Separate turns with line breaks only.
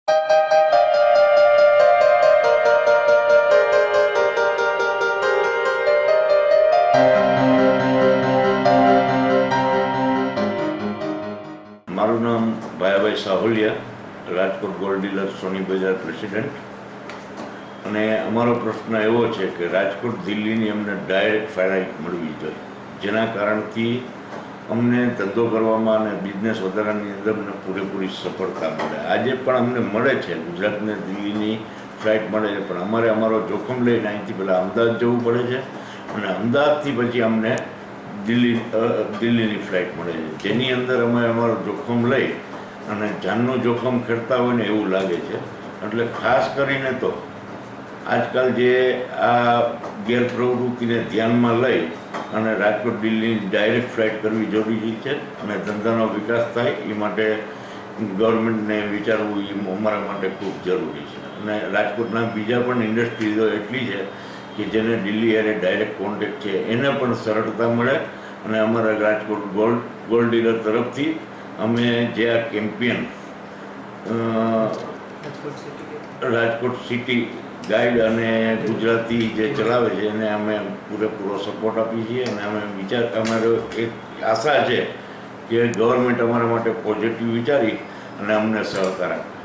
મારું નામ Bhayabhai સાહોલિયા, Rajkot gold dealer સોની બજાર પ્રેસિડેન્ટ. અને અમારો પ્રશ્ન એવો છે કે રાજકોટ દિલ્હીની અમને ડાયરેક્ટ ફ્લાઇટ મળવી જોઈએ, જેના કારણથી અમને ધંધો કરવામાં અને બિઝનેસ વધારવાની અંદર અમને પૂરેપૂરી સફળતા મળે. આજે પણ અમને મળે છે, ગુજરાતને દિલ્હીની ફ્લાઇટ મળે છે, પણ અમારે અમારો જોખમ લઈને અહીંથી પહેલાં અમદાવાદ જવું પડે છે અને અમદાવાદથી પછી અમને દિલ્હીની ફ્લાઇટ મળે છે, જેની અંદર અમે અમારો જોખમ લઈ અને જાનનું જોખમ ખેડતા હોય ને એવું લાગે છે. એટલે ખાસ કરીને તો આજકાલ જે આ ગેરપ્રવૃત્તિને ધ્યાનમાં લઈ અને રાજકોટ દિલ્હીની ડાયરેક્ટ ફ્લાઇટ કરવી જરૂરી છે અને ધંધાનો વિકાસ થાય એ માટે ગવર્મેન્ટને વિચારવું એ અમારા માટે ખૂબ જરૂરી છે. અને રાજકોટના બીજા પણ ઇન્ડસ્ટ્રીઝો એટલી છે કે જેને દિલ્હી હારે ડાયરેક્ટ કોન્ટેક્ટ છે, એને પણ સરળતા મળે. અને અમારા રાજકોટ ગોલ્ડ ડીલર તરફથી અમે જે આ કેમ્પિયન રાજકોટ સિટી ગાઈડ અને ગુજરાતી જે ચલાવે છે એને અમે પૂરેપૂરો સપોર્ટ આપીએ છીએ. અને અમે અમારો એક આશા છે કે ગવર્મેન્ટ અમારા માટે પોઝિટિવ વિચારી અને અમને સહકાર આપે.